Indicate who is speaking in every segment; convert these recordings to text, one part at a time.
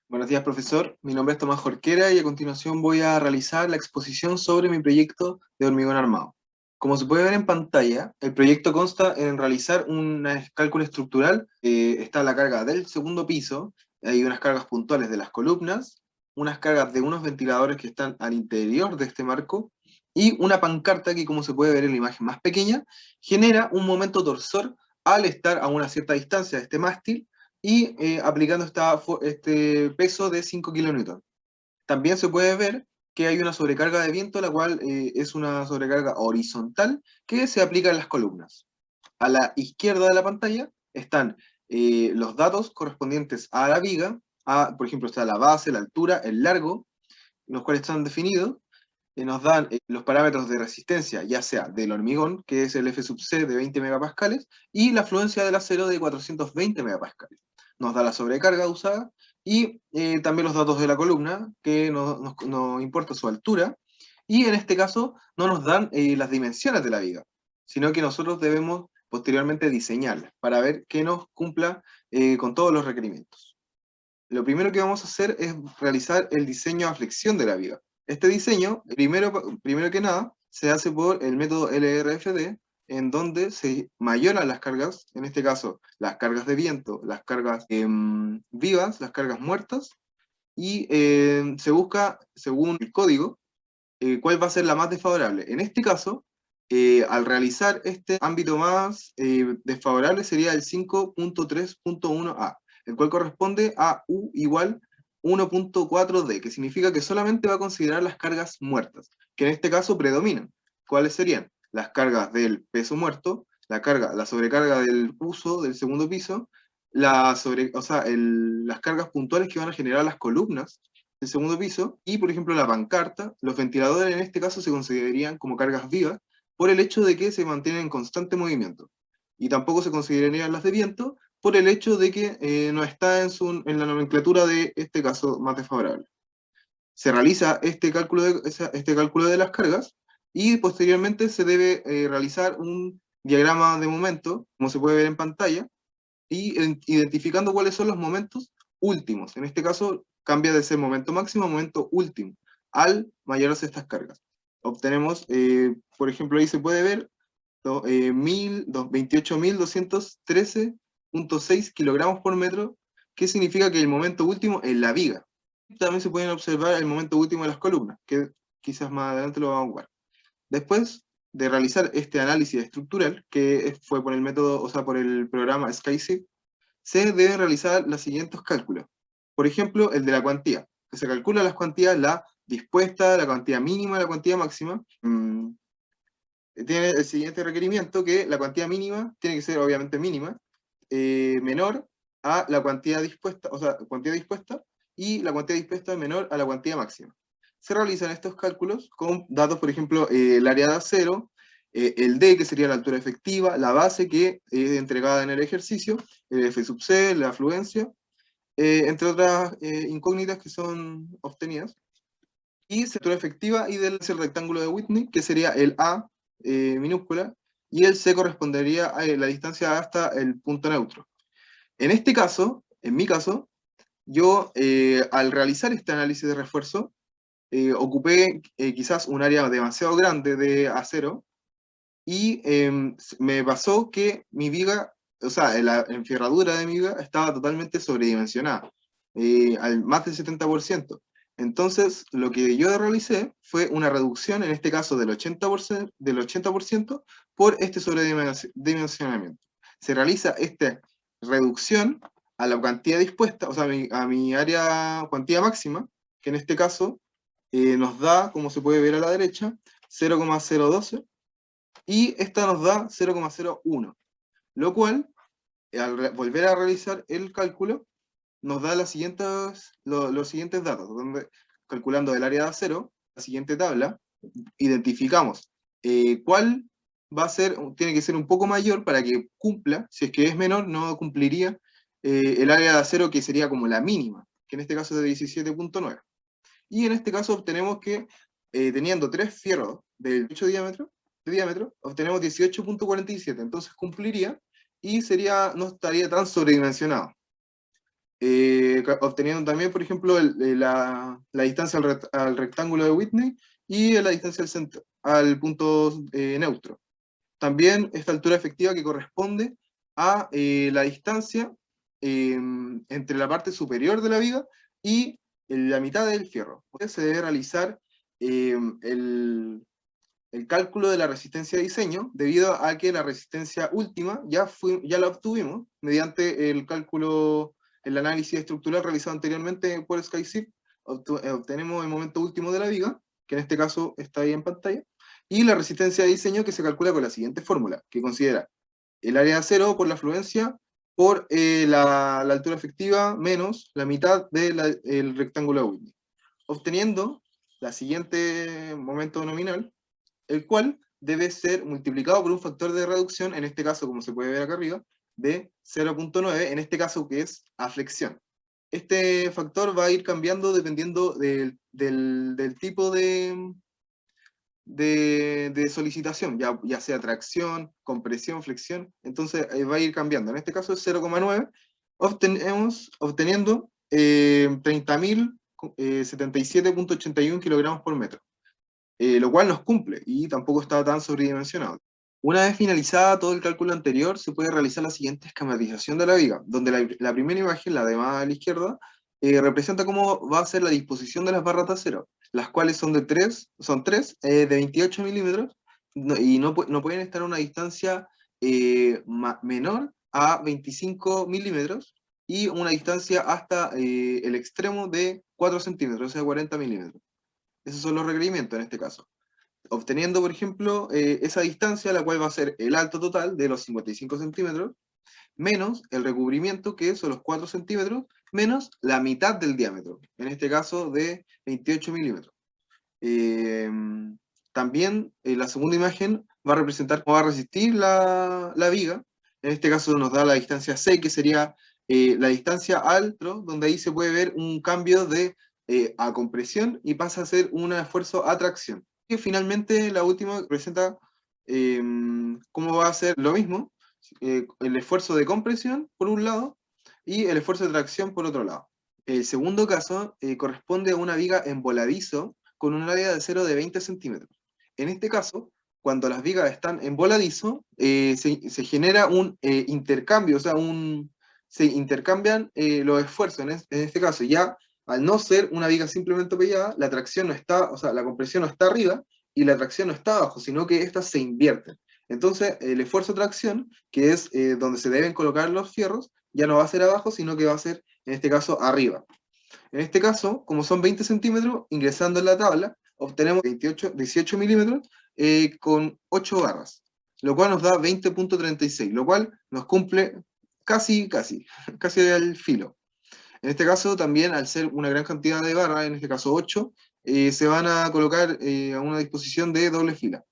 Speaker 1: Buenos días, profesor. Mi nombre es Tomás Jorquera y a continuación voy a realizar la exposición sobre mi proyecto de hormigón armado. Como se puede ver en pantalla, el proyecto consta en realizar un cálculo estructural. Está la carga del segundo piso, hay unas cargas puntuales de las columnas, unas cargas de unos ventiladores que están al interior de este marco, y una pancarta que, como se puede ver en la imagen más pequeña, genera un momento torsor al estar a una cierta distancia de este mástil y aplicando este peso de 5 kilonewtons. También se puede ver que hay una sobrecarga de viento, la cual es una sobrecarga horizontal que se aplica en las columnas. A la izquierda de la pantalla están los datos correspondientes a la viga, por ejemplo, está la base, la altura, el largo, los cuales están definidos. Nos dan los parámetros de resistencia, ya sea del hormigón, que es el F sub C de 20 megapascales, y la fluencia del acero de 420 megapascales. Nos da la sobrecarga usada y también los datos de la columna, que nos importa su altura, y en este caso no nos dan las dimensiones de la viga, sino que nosotros debemos posteriormente diseñarla para ver que nos cumpla con todos los requerimientos. Lo primero que vamos a hacer es realizar el diseño a flexión de la viga. Este diseño, primero que nada, se hace por el método LRFD, en donde se mayoran las cargas, en este caso las cargas de viento, las cargas vivas, las cargas muertas, y se busca, según el código, cuál va a ser la más desfavorable. En este caso, al realizar este ámbito más desfavorable sería el 5.3.1a, el cual corresponde a U igual 1.4D, que significa que solamente va a considerar las cargas muertas, que en este caso predominan. ¿Cuáles serían? Las cargas del peso muerto, la sobrecarga del uso del segundo piso, las cargas puntuales que van a generar las columnas del segundo piso, y por ejemplo la pancarta, los ventiladores en este caso se considerarían como cargas vivas por el hecho de que se mantienen en constante movimiento. Y tampoco se considerarían las de viento por el hecho de que no está en la nomenclatura de este caso más desfavorable. Se realiza este cálculo de las cargas y posteriormente se debe realizar un diagrama de momento, como se puede ver en pantalla, y identificando cuáles son los momentos últimos. En este caso, cambia de ser momento máximo a momento último, al mayorarse estas cargas. Obtenemos, por ejemplo, ahí se puede ver 28.213.6 kilogramos por metro, que significa que el momento último es la viga. También se pueden observar el momento último de las columnas, que quizás más adelante lo vamos a jugar. Después de realizar este análisis estructural, que fue por el método, o sea, por el programa SkySeed, se deben realizar los siguientes cálculos. Por ejemplo, el de la cuantía, que se calcula las cuantías, la dispuesta, la cuantía mínima, la cuantía máxima. Tiene el siguiente requerimiento, que la cuantía mínima tiene que ser obviamente mínima, menor a la cuantía dispuesta, o sea, cuantía dispuesta, y la cuantía dispuesta menor a la cuantía máxima. Se realizan estos cálculos con datos, por ejemplo, el área de acero, el D, que sería la altura efectiva, la base, que es entregada en el ejercicio, el F sub C, la afluencia, entre otras incógnitas que son obtenidas. Y la altura efectiva y del rectángulo de Whitney, que sería el A minúscula, y el C correspondería a la distancia hasta el punto neutro. En este caso, en mi caso, yo al realizar este análisis de refuerzo, ocupé quizás un área demasiado grande de acero, y me pasó que mi viga, o sea, la enferradura de mi viga estaba totalmente sobredimensionada, al más del 70%. Entonces, lo que yo realicé fue una reducción, en este caso del 80% por este sobredimensionamiento. Se realiza esta reducción a la cuantía dispuesta, o sea, a mi área, cuantía máxima, que en este caso nos da, como se puede ver a la derecha, 0,012, y esta nos da 0,01, lo cual, al volver a realizar el cálculo, nos da los siguientes datos, donde, calculando el área de acero, la siguiente tabla, identificamos cuál va a ser, tiene que ser un poco mayor para que cumpla. Si es que es menor, no cumpliría el área de acero, que sería como la mínima, que en este caso es de 17.9. Y en este caso obtenemos que, teniendo tres fierros de 8 de diámetro, obtenemos 18.47, entonces cumpliría y no estaría tan sobredimensionado. obteniendo también, por ejemplo, la distancia al rectángulo de Whitney y la distancia al, al punto neutro. También esta altura efectiva que corresponde a la distancia entre la parte superior de la viga y la mitad del fierro. Se debe realizar el cálculo de la resistencia de diseño, debido a que la resistencia última ya la obtuvimos mediante el cálculo, el análisis estructural realizado anteriormente por SkyShip. Obtenemos el momento último de la viga, que en este caso está ahí en pantalla, y la resistencia de diseño, que se calcula con la siguiente fórmula, que considera el área de acero por la afluencia por la altura efectiva menos la mitad del rectángulo de Whitney, obteniendo la siguiente momento nominal, el cual debe ser multiplicado por un factor de reducción, en este caso, como se puede ver acá arriba, de 0.9, en este caso que es a flexión. Este factor va a ir cambiando dependiendo del tipo de solicitación, ya sea tracción, compresión, flexión, entonces va a ir cambiando. En este caso es 0,9, obteniendo 30.077.81 kilogramos por metro. Lo cual nos cumple y tampoco está tan sobredimensionado. Una vez finalizada todo el cálculo anterior, se puede realizar la siguiente esquematización de la viga, donde la primera imagen, la de más a la izquierda, representa cómo va a ser la disposición de las barras de acero, las cuales son tres de 28 milímetros, y no pueden estar a una distancia menor a 25 milímetros, y una distancia hasta el extremo de 4 centímetros, o sea, 40 milímetros. Esos son los requerimientos en este caso. Obteniendo, por ejemplo, esa distancia, la cual va a ser el alto total de los 55 centímetros, menos el recubrimiento, que son los 4 centímetros, menos la mitad del diámetro, en este caso de 28 milímetros. También la segunda imagen va a representar cómo va a resistir la viga. En este caso nos da la distancia C, que sería la distancia alto, donde ahí se puede ver un cambio de a compresión y pasa a ser un esfuerzo a tracción. Y finalmente la última presenta cómo va a ser lo mismo, el esfuerzo de compresión por un lado y el esfuerzo de tracción por otro lado. El segundo caso corresponde a una viga en voladizo con un área de acero de 20 centímetros. En este caso, cuando las vigas están en voladizo, se genera un intercambio, o sea, se intercambian los esfuerzos. En este caso, ya al no ser una viga simplemente pegada, la tracción no está, o sea, la compresión no está arriba y la tracción no está abajo, sino que estas se invierten. Entonces, el esfuerzo de tracción, que es donde se deben colocar los fierros, ya no va a ser abajo, sino que va a ser, en este caso, arriba. En este caso, como son 20 centímetros, ingresando en la tabla, obtenemos 18 milímetros con 8 barras, lo cual nos da 20.36, lo cual nos cumple casi al filo. En este caso, también, al ser una gran cantidad de barras, en este caso 8, se van a colocar a una disposición de doble fila.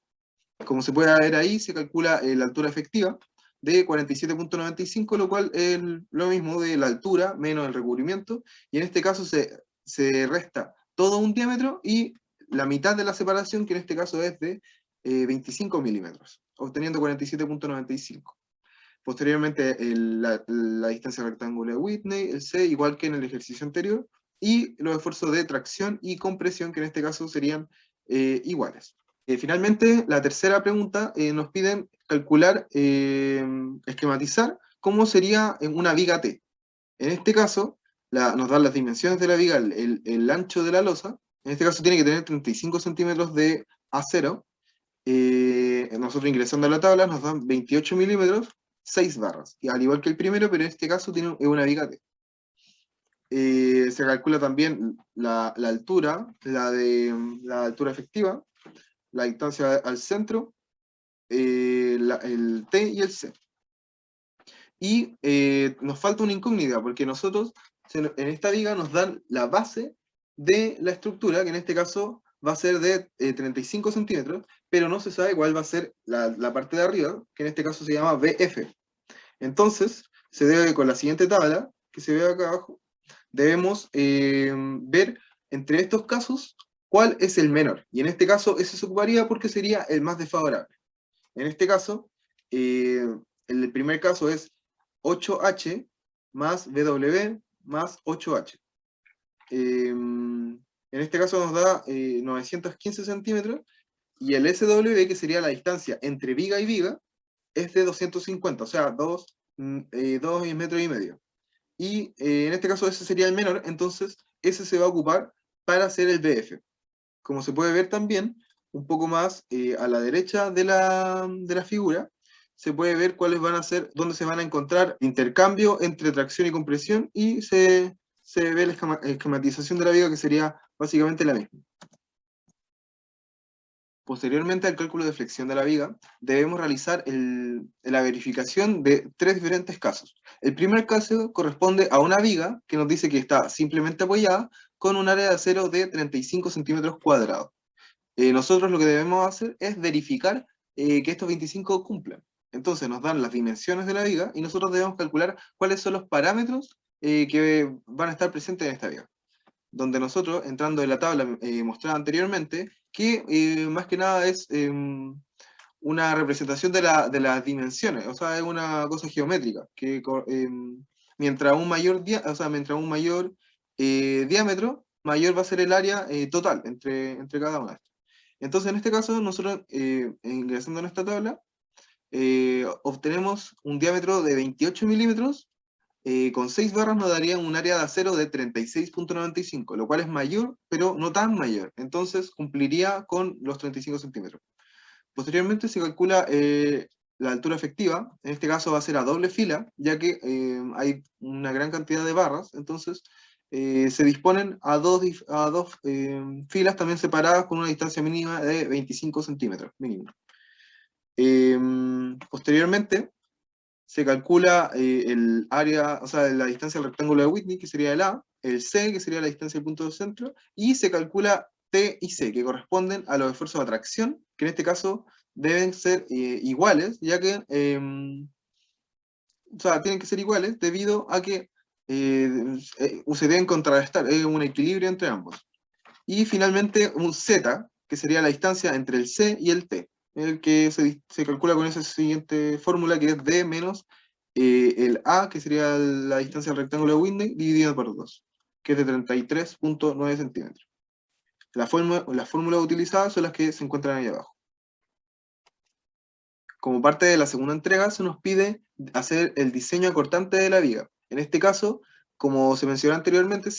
Speaker 1: Como se puede ver ahí, se calcula la altura efectiva de 47.95, lo cual es lo mismo de la altura menos el recubrimiento, y en este caso se resta todo un diámetro y la mitad de la separación, que en este caso es de 25 milímetros, obteniendo 47.95. Posteriormente la distancia rectangular de Whitney, el C, igual que en el ejercicio anterior, y los esfuerzos de tracción y compresión, que en este caso serían iguales. Finalmente, la tercera pregunta, nos piden calcular, esquematizar cómo sería una viga T. En este caso, nos dan las dimensiones de la viga, el ancho de la losa. En este caso tiene que tener 35 centímetros de acero. Nosotros ingresando a la tabla nos dan 28 milímetros, 6 barras. Y al igual que el primero, pero en este caso es una viga T. Se calcula también la altura, la altura efectiva, la distancia al centro, el T y el C. Y nos falta una incógnita, porque nosotros en esta viga nos dan la base de la estructura, que en este caso va a ser de 35 centímetros, pero no se sabe cuál va a ser la parte de arriba, que en este caso se llama BF. Entonces, se debe con la siguiente tabla, que se ve acá abajo, debemos ver entre estos casos cuál es el menor. Y en este caso ese se ocuparía porque sería el más desfavorable. En este caso, el primer caso es 8H más BW más 8H. En este caso nos da 915 centímetros, y el SW, que sería la distancia entre viga y viga, es de 250, o sea, 2 metros y medio. Y en este caso ese sería el menor, entonces ese se va a ocupar para hacer el BF. Como se puede ver también, un poco más a la derecha de la figura, se puede ver cuáles van a ser, dónde se van a encontrar intercambio entre tracción y compresión, y se ve la esquematización de la viga, que sería básicamente la misma. Posteriormente al cálculo de flexión de la viga, debemos realizar la verificación de tres diferentes casos. El primer caso corresponde a una viga que nos dice que está simplemente apoyada con un área de acero de 35 centímetros cuadrados. Nosotros lo que debemos hacer es verificar que estos 25 cumplan. Entonces nos dan las dimensiones de la viga y nosotros debemos calcular cuáles son los parámetros que van a estar presentes en esta viga, donde nosotros, entrando en la tabla mostrada anteriormente, que más que nada es una representación de las dimensiones, o sea, es una cosa geométrica, que mientras un mayor, mientras un mayor diámetro, mayor va a ser el área total entre cada una de estas. Entonces, en este caso, nosotros, ingresando en esta tabla, obtenemos un diámetro de 28 milímetros, con 6 barras nos daría un área de acero de 36,95, lo cual es mayor, pero no tan mayor. Entonces cumpliría con los 35 centímetros. Posteriormente se calcula la altura efectiva. En este caso va a ser a doble fila, ya que hay una gran cantidad de barras. Entonces se disponen a dos filas también separadas con una distancia mínima de 25 centímetros. Mínimo. Posteriormente se calcula el área, o sea, la distancia del rectángulo de Whitney, que sería el A, el C, que sería la distancia del punto de centro, y se calcula T y C, que corresponden a los esfuerzos de atracción, que en este caso deben ser iguales, ya que, o sea, tienen que ser iguales debido a que se deben contrarrestar, es un equilibrio entre ambos. Y finalmente un Z, que sería la distancia entre el C y el T, el que se calcula con esa siguiente fórmula, que es D menos el A, que sería la distancia del rectángulo de Whitney, dividido por 2, que es de 33,9 centímetros. Las fórmulas utilizadas son las que se encuentran ahí abajo. Como parte de la segunda entrega, se nos pide hacer el diseño acortante de la viga. En este caso, como se mencionó anteriormente,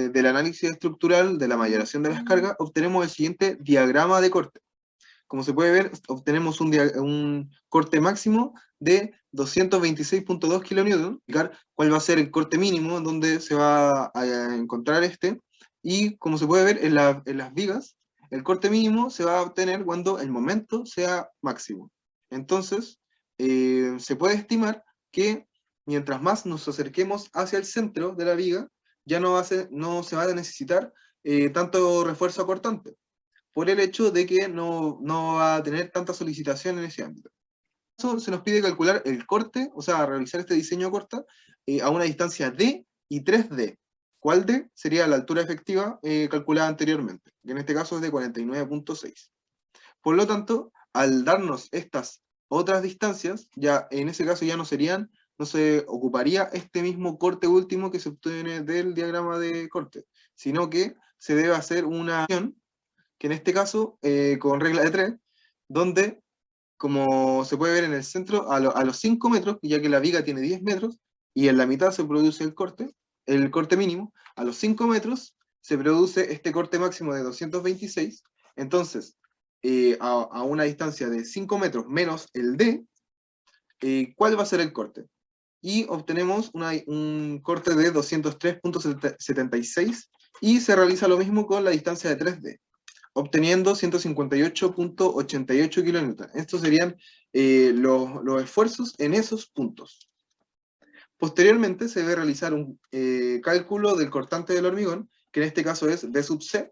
Speaker 1: del análisis estructural de la mayoración de las cargas, obtenemos el siguiente diagrama de corte. Como se puede ver, obtenemos un corte máximo de 226,2 kN, cuál va a ser el corte mínimo, donde se va a encontrar este, y como se puede ver en las vigas, el corte mínimo se va a obtener cuando el momento sea máximo. Entonces, se puede estimar que mientras más nos acerquemos hacia el centro de la viga, ya no se va a necesitar tanto refuerzo acortante, por el hecho de que no va a tener tanta solicitación en ese ámbito. Eso se nos pide calcular el corte, o sea, realizar este diseño corta a una distancia D y 3D. ¿Cuál D? Sería la altura efectiva calculada anteriormente, que en este caso es de 49,6. Por lo tanto, al darnos estas otras distancias, ya en ese caso ya no se ocuparía este mismo corte último que se obtiene del diagrama de corte, sino que se debe hacer una acción, que en este caso, con regla de 3, donde, como se puede ver en el centro, a los 5 metros, ya que la viga tiene 10 metros, y en la mitad se produce el corte mínimo, a los 5 metros se produce este corte máximo de 226, entonces, a una distancia de 5 metros menos el D, ¿cuál va a ser el corte? Y obtenemos un corte de 203,76, y se realiza lo mismo con la distancia de 3D, obteniendo 158,88 kN. Estos serían los esfuerzos en esos puntos. Posteriormente se debe realizar un cálculo del cortante del hormigón, que en este caso es D sub C,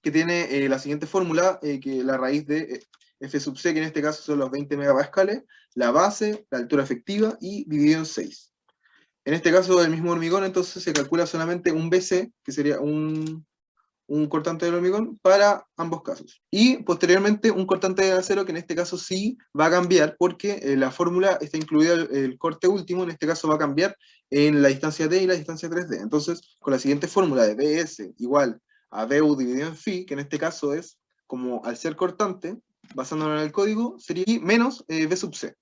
Speaker 1: que tiene la siguiente fórmula, que la raíz de F sub C, que en este caso son los 20 megapascales, la base, la altura efectiva, y dividido en 6. En este caso del mismo hormigón, entonces se calcula solamente un BC, que sería un cortante del hormigón, para ambos casos. Y posteriormente un cortante de acero, que en este caso sí va a cambiar, porque la fórmula está incluida el corte último, en este caso va a cambiar en la distancia D y la distancia 3D. Entonces, con la siguiente fórmula de BS igual a BU dividido en phi, que en este caso es como al ser cortante, basándonos en el código, sería I menos B sub C.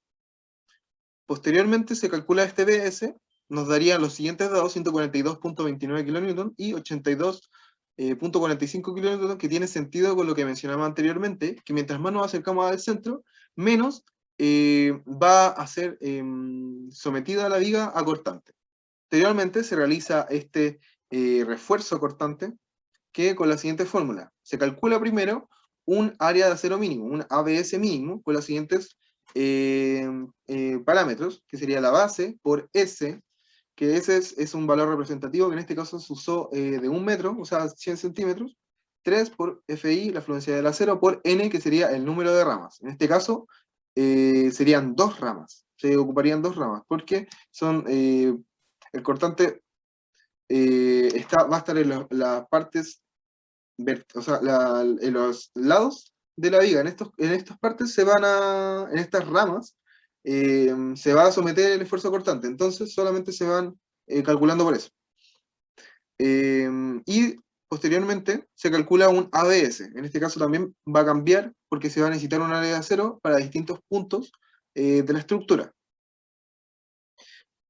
Speaker 1: Posteriormente se calcula este BS, nos daría los siguientes dados: 142.29 kN y 82.45 kN, que tiene sentido con lo que mencionaba anteriormente, que mientras más nos acercamos al centro, menos va a ser sometida la viga a cortante. Posteriormente se realiza este refuerzo cortante, que con la siguiente fórmula. Se calcula primero un área de acero mínimo, un ABS mínimo, con los siguientes parámetros, que sería la base por S, que ese es un valor representativo, que en este caso se usó de 1 metro, o sea, 100 centímetros, 3 por FI, la fluencia del acero, por N, que sería el número de ramas. En este caso, serían 2 ramas, se ocuparían 2 ramas, porque son, el cortante va a estar en las partes, o sea, en los lados de la viga. En estas partes en estas ramas, se va a someter el esfuerzo cortante, entonces solamente se van calculando por eso. Y posteriormente se calcula un ABS. En este caso también va a cambiar porque se va a necesitar un área de acero para distintos puntos de la estructura.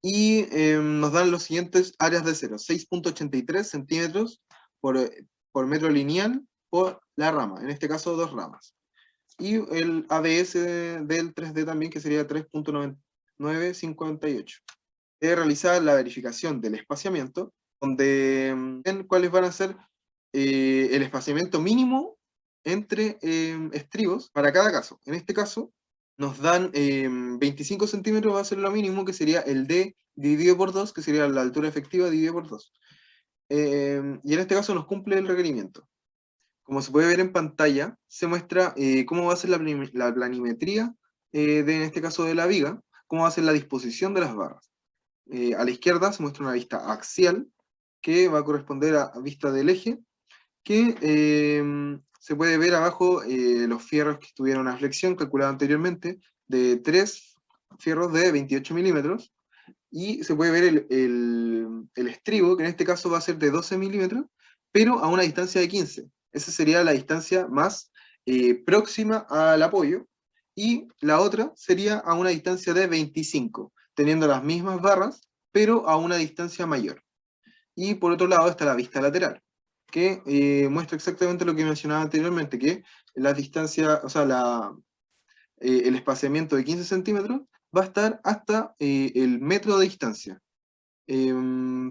Speaker 1: Y nos dan los siguientes áreas de acero: 6.83 centímetros por metro lineal por la rama, en este caso 2 ramas. Y el ABS del 3D también, que sería 3.9958. Debe realizar la verificación del espaciamiento, donde ven cuáles van a ser el espaciamiento mínimo entre estribos para cada caso. En este caso, nos dan 25 centímetros, va a ser lo mínimo, que sería el D dividido por 2, que sería la altura efectiva dividido por 2. Y en este caso nos cumple el requerimiento. Como se puede ver en pantalla, se muestra cómo va a ser la planimetría, en este caso de la viga, cómo va a ser la disposición de las barras. A la izquierda se muestra una vista axial, que va a corresponder a vista del eje, que se puede ver abajo los fierros que tuvieron una flexión calculada anteriormente, de 3 fierros de 28 milímetros, y se puede ver el estribo, que en este caso va a ser de 12 milímetros, pero a una distancia de 15. Esa sería la distancia más próxima al apoyo, y la otra sería a una distancia de 25, teniendo las mismas barras, pero a una distancia mayor. Y por otro lado está la vista lateral, que muestra exactamente lo que mencionaba anteriormente, que la distancia, o sea, el espaciamiento de 15 centímetros va a estar hasta el metro de distancia,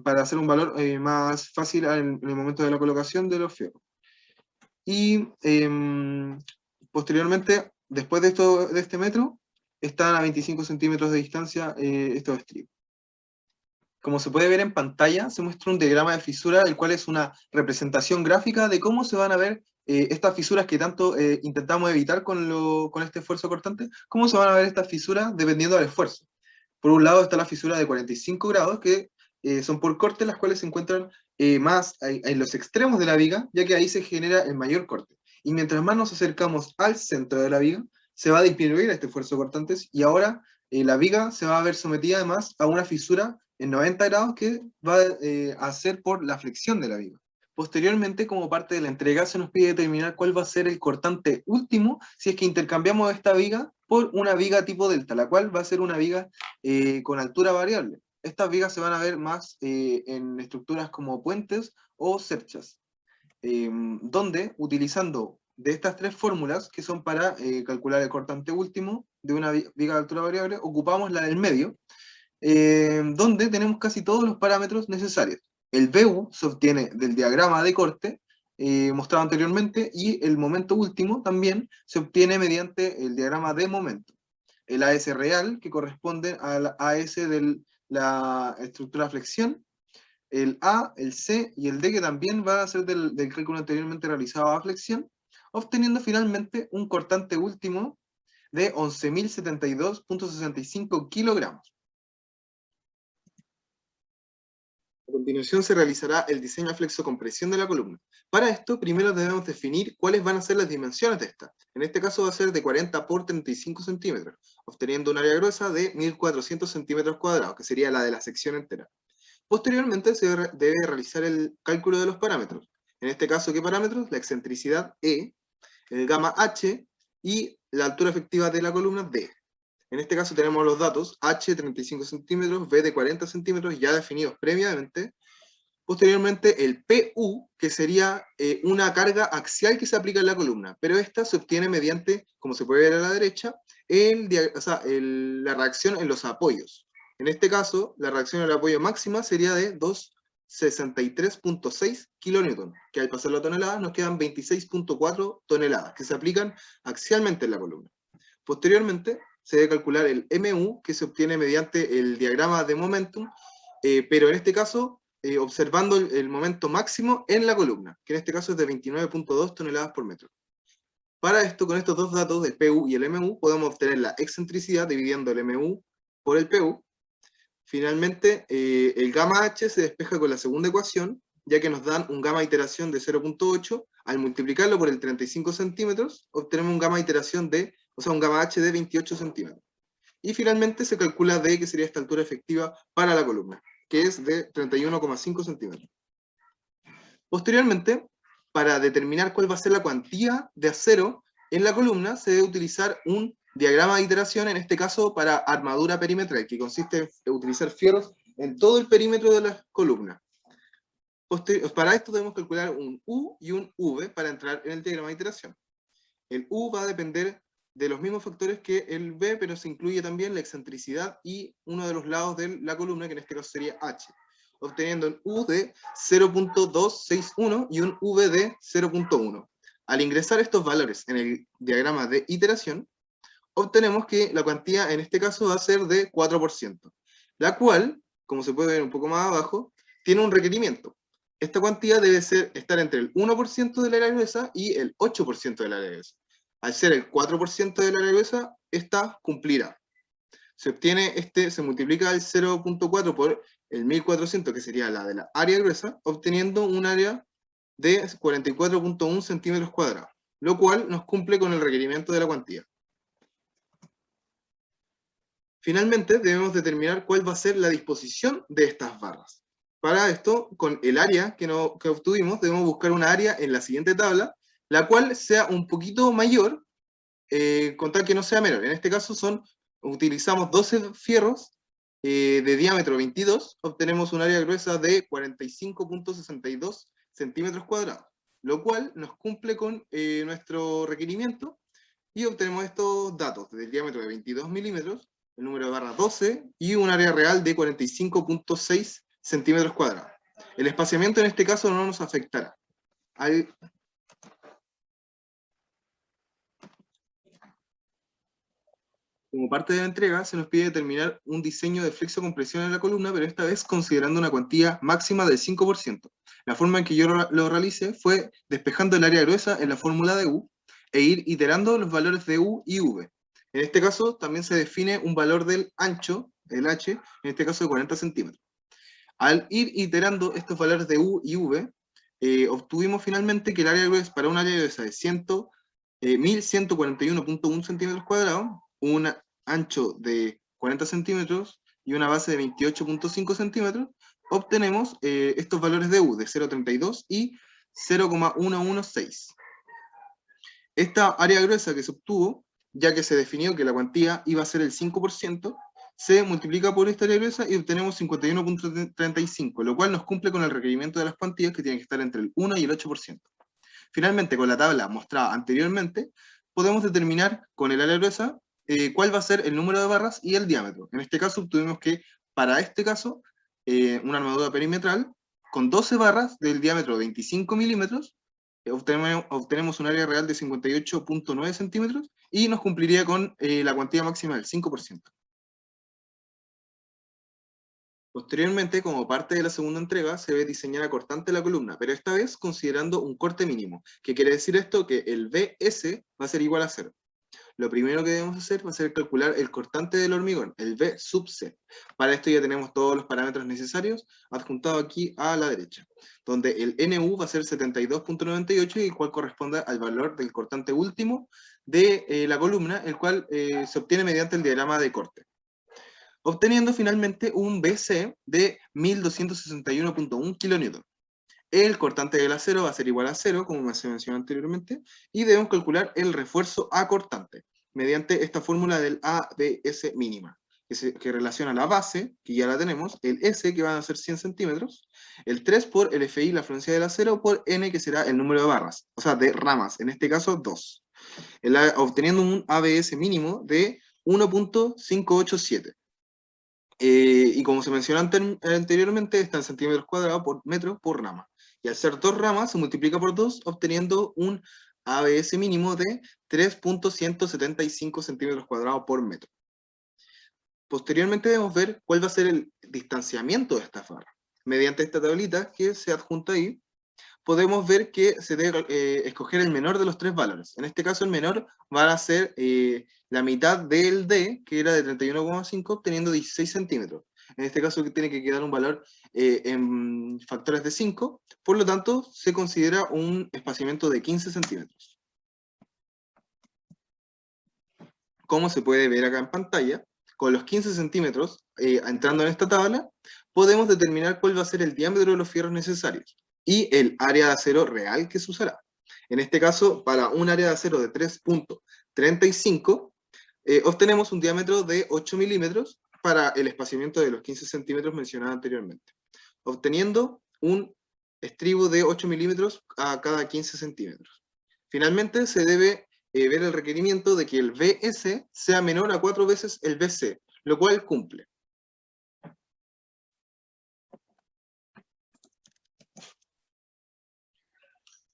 Speaker 1: para hacer un valor más fácil en el momento de la colocación de los fierros. Y posteriormente, después de este metro, están a 25 centímetros de distancia estos estribos. Como se puede ver en pantalla, se muestra un diagrama de fisura, el cual es una representación gráfica de cómo se van a ver estas fisuras que tanto intentamos evitar con este esfuerzo cortante, cómo se van a ver estas fisuras dependiendo del esfuerzo. Por un lado está la fisura de 45 grados, que son por corte, las cuales se encuentran más en los extremos de la viga, ya que ahí se genera el mayor corte. Y mientras más nos acercamos al centro de la viga, se va a disminuir este esfuerzo cortante, y ahora la viga se va a ver sometida además a una fisura en 90 grados que va a ser por la flexión de la viga. Posteriormente, como parte de la entrega, se nos pide determinar cuál va a ser el cortante último si es que intercambiamos esta viga por una viga tipo delta, la cual va a ser una viga con altura variable. Estas vigas se van a ver más en estructuras como puentes o cerchas, donde, utilizando de estas 3 fórmulas, que son para calcular el cortante último de una viga de altura variable, ocupamos la del medio, donde tenemos casi todos los parámetros necesarios. El BU se obtiene del diagrama de corte mostrado anteriormente, y el momento último también se obtiene mediante el diagrama de momento. El AS real, que corresponde al AS de la estructura flexión, el A, el C y el D, que también va a ser del cálculo anteriormente realizado a flexión, obteniendo finalmente un cortante último de 11.072.65 kilogramos. A continuación se realizará el diseño de flexocompresión de la columna. Para esto, primero debemos definir cuáles van a ser las dimensiones de esta. En este caso va a ser de 40 por 35 centímetros, obteniendo un área gruesa de 1400 centímetros cuadrados, que sería la de la sección entera. Posteriormente se debe realizar el cálculo de los parámetros. En este caso, ¿qué parámetros? La excentricidad E, el gamma H y la altura efectiva de la columna D. En este caso tenemos los datos H 35 centímetros, B de 40 centímetros ya definidos previamente. Posteriormente el PU, que sería una carga axial que se aplica en la columna, pero esta se obtiene mediante, como se puede ver a la derecha, la reacción en los apoyos. En este caso, la reacción en el apoyo máxima sería de 263.6 kN, que al pasar la tonelada nos quedan 26.4 toneladas, que se aplican axialmente en la columna. Posteriormente, se debe calcular el MU, que se obtiene mediante el diagrama de momentum, pero en este caso, observando el momento máximo en la columna, que en este caso es de 29.2 toneladas por metro. Para esto, con estos dos datos, el PU y el MU, podemos obtener la excentricidad dividiendo el MU por el PU. Finalmente, el gamma H se despeja con la segunda ecuación, ya que nos dan un gamma iteración de 0.8, al multiplicarlo por el 35 centímetros, obtenemos un gamma iteración de, un gamma H de 28 centímetros. Y finalmente se calcula D, que sería esta altura efectiva para la columna, que es de 31,5 centímetros. Posteriormente, para determinar cuál va a ser la cuantía de acero en la columna, se debe utilizar un diagrama de iteración, en este caso para armadura perimetral, que consiste en utilizar fierros en todo el perímetro de la columna. Para esto debemos calcular un U y un V para entrar en el diagrama de iteración. El U va a depender de los mismos factores que el V, pero se incluye también la excentricidad y uno de los lados de la columna, que en este caso sería H, obteniendo un U de 0.261 y un V de 0.1. Al ingresar estos valores en el diagrama de iteración, obtenemos que la cuantía en este caso va a ser de 4%, la cual, como se puede ver un poco más abajo, tiene un requerimiento. Esta cuantía debe estar entre el 1% del área gruesa y el 8% del área gruesa. Al ser el 4% del área gruesa, esta cumplirá. Se multiplica el 0.4 por el 1400, que sería la de la área gruesa, obteniendo un área de 44.1 centímetros cuadrados, lo cual nos cumple con el requerimiento de la cuantía. Finalmente, debemos determinar cuál va a ser la disposición de estas barras. Para esto, con el área que obtuvimos, debemos buscar una área en la siguiente tabla, la cual sea un poquito mayor, con tal que no sea menor. En este caso utilizamos 12 fierros de diámetro 22, obtenemos un área gruesa de 45.62 centímetros cuadrados, lo cual nos cumple con nuestro requerimiento, y obtenemos estos datos del diámetro de 22 milímetros, el número de barra 12 y un área real de 45.6 centímetros cuadrados. El espaciamiento en este caso no nos afectará. Como parte de la entrega, se nos pide determinar un diseño de flexocompresión en la columna, pero esta vez considerando una cuantía máxima del 5%. La forma en que yo lo realicé fue despejando el área gruesa en la fórmula de U e ir iterando los valores de U y V. En este caso también se define un valor del ancho, el H, en este caso de 40 centímetros. Al ir iterando estos valores de U y V, obtuvimos finalmente que el área gruesa, para un área gruesa de 1141.1 centímetros cuadrados, un ancho de 40 centímetros y una base de 28.5 centímetros, obtenemos estos valores de U de 0.32 y 0,116. Esta área gruesa que se obtuvo, ya que se definió que la cuantía iba a ser el 5%, se multiplica por esta área gruesa y obtenemos 51.35, lo cual nos cumple con el requerimiento de las cuantías, que tienen que estar entre el 1 y el 8%. Finalmente, con la tabla mostrada anteriormente, podemos determinar con el área gruesa cuál va a ser el número de barras y el diámetro. En este caso, obtuvimos que, para este caso, una armadura perimetral con 12 barras del diámetro de 25 milímetros, obtenemos un área real de 58.9 centímetros y nos cumpliría con la cuantía máxima del 5%. Posteriormente, como parte de la segunda entrega, se debe diseñar acortante la columna, pero esta vez considerando un corte mínimo. ¿Qué quiere decir esto? Que el BS va a ser igual a 0. lo primero que debemos hacer va a ser calcular el cortante del hormigón, el V sub C. Para esto ya tenemos todos los parámetros necesarios adjuntados aquí a la derecha, donde el NU va a ser 72.98, el cual corresponde al valor del cortante último de la columna, el cual se obtiene mediante el diagrama de corte, obteniendo finalmente un BC de 1261.1 kN. El cortante del acero va a ser igual a 0, como se mencionó anteriormente, y debemos calcular el refuerzo A cortante, mediante esta fórmula del ABS mínima, que relaciona la base, que ya la tenemos, el S, que van a ser 100 centímetros, el 3 por el FI, la fluencia del acero, por N, que será el número de barras, o sea, de ramas, en este caso 2, obteniendo un ABS mínimo de 1.587. Y como se mencionó anteriormente, está en centímetros cuadrados por metro por rama. Y al ser 2 ramas, se multiplica por 2, obteniendo un ABS mínimo de 3.175 centímetros cuadrados por metro. Posteriormente debemos ver cuál va a ser el distanciamiento de esta barra. Mediante esta tablita que se adjunta ahí, podemos ver que se debe escoger el menor de los 3 valores. En este caso el menor va a ser la mitad del D, que era de 31,5, obteniendo 16 centímetros. En este caso tiene que quedar un valor en factores de 5, por lo tanto se considera un espaciamiento de 15 centímetros. Como se puede ver acá en pantalla, con los 15 centímetros entrando en esta tabla, podemos determinar cuál va a ser el diámetro de los fierros necesarios y el área de acero real que se usará. En este caso, para un área de acero de 3.35, obtenemos un diámetro de 8 milímetros para el espaciamiento de los 15 centímetros mencionado anteriormente, obteniendo un estribo de 8 milímetros a cada 15 centímetros. Finalmente, se debe ver el requerimiento de que el VS sea menor a 4 veces el VC, lo cual cumple.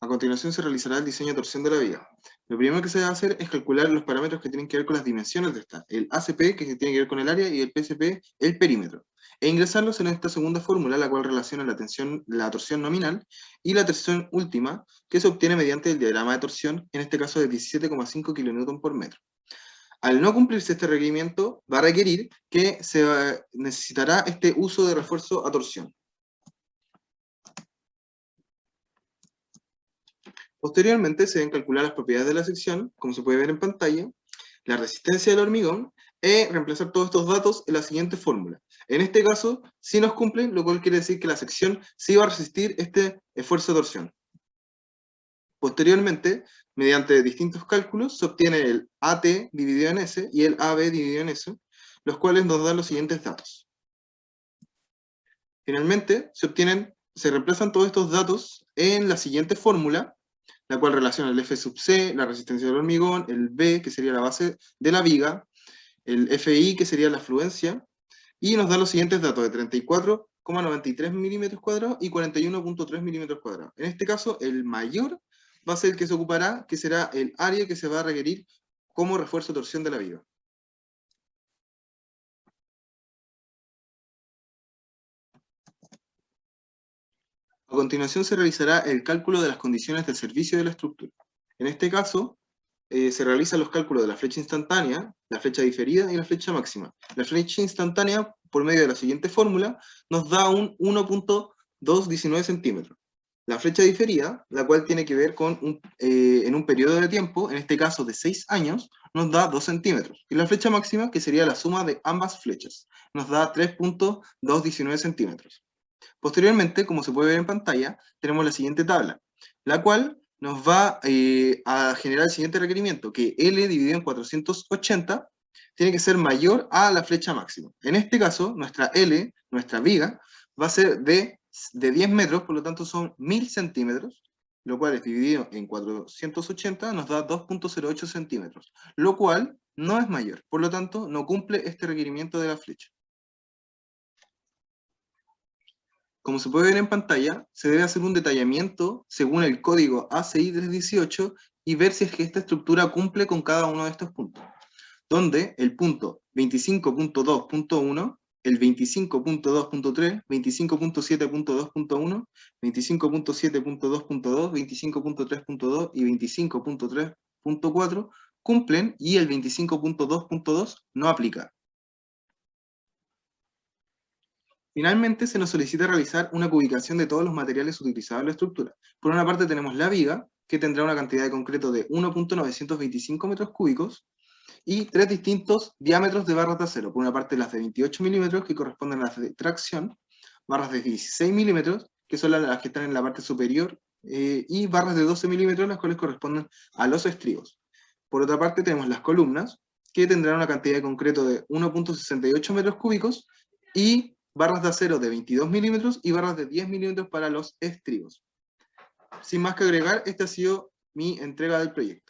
Speaker 1: A continuación se realizará el diseño de torsión de la viga. Lo primero que se debe hacer es calcular los parámetros que tienen que ver con las dimensiones de esta, el ACP, que tiene que ver con el área, y el PCP, el perímetro, e ingresarlos en esta segunda fórmula, la cual relaciona la torsión nominal y la torsión última, que se obtiene mediante el diagrama de torsión, en este caso de 17,5 kN por metro. Al no cumplirse este requerimiento, va a requerir que necesitará este uso de refuerzo a torsión. Posteriormente se deben calcular las propiedades de la sección, como se puede ver en pantalla, la resistencia del hormigón, y reemplazar todos estos datos en la siguiente fórmula. En este caso, sí nos cumple, lo cual quiere decir que la sección sí va a resistir este esfuerzo de torsión. Posteriormente, mediante distintos cálculos, se obtiene el AT dividido en S y el AB dividido en S, los cuales nos dan los siguientes datos. Finalmente, se reemplazan todos estos datos en la siguiente fórmula, la cual relaciona el F sub C, la resistencia del hormigón, el B, que sería la base de la viga, el FI, que sería la fluencia, y nos da los siguientes datos de 34,93 milímetros cuadrados y 41,3 milímetros cuadrados. En este caso, el mayor va a ser el que se ocupará, que será el área que se va a requerir como refuerzo de torsión de la viga. A continuación se realizará el cálculo de las condiciones de servicio de la estructura. En este caso, se realizan los cálculos de la flecha instantánea, la flecha diferida y la flecha máxima. La flecha instantánea, por medio de la siguiente fórmula, nos da un 1.219 centímetros. La flecha diferida, la cual tiene que ver con en un periodo de tiempo, en este caso de 6 años, nos da 2 centímetros. Y la flecha máxima, que sería la suma de ambas flechas, nos da 3.219 centímetros. Posteriormente, como se puede ver en pantalla, tenemos la siguiente tabla, la cual nos va a generar el siguiente requerimiento, que L dividido en 480 tiene que ser mayor a la flecha máxima. En este caso, nuestra L, nuestra viga, va a ser de 10 metros, por lo tanto son 1000 centímetros, lo cual es dividido en 480 nos da 2.08 centímetros, lo cual no es mayor, por lo tanto no cumple este requerimiento de la flecha. Como se puede ver en pantalla, se debe hacer un detallamiento según el código ACI 318 y ver si es que esta estructura cumple con cada uno de estos puntos, donde el punto 25.2.1, el 25.2.3, 25.7.2.1, 25.7.2.2, 25.3.2 y 25.3.4 cumplen y el 25.2.2 no aplica. Finalmente, se nos solicita realizar una cubicación de todos los materiales utilizados en la estructura. Por una parte tenemos la viga, que tendrá una cantidad de concreto de 1.925 metros cúbicos, y tres distintos diámetros de barras de acero. Por una parte las de 28 milímetros, que corresponden a las de tracción, barras de 16 milímetros, que son las que están en la parte superior, y barras de 12 milímetros, las cuales corresponden a los estribos. Por otra parte tenemos las columnas, que tendrán una cantidad de concreto de 1.68 metros cúbicos, y barras de acero de 22 milímetros y barras de 10 milímetros para los estribos. Sin más que agregar, esta ha sido mi entrega del proyecto.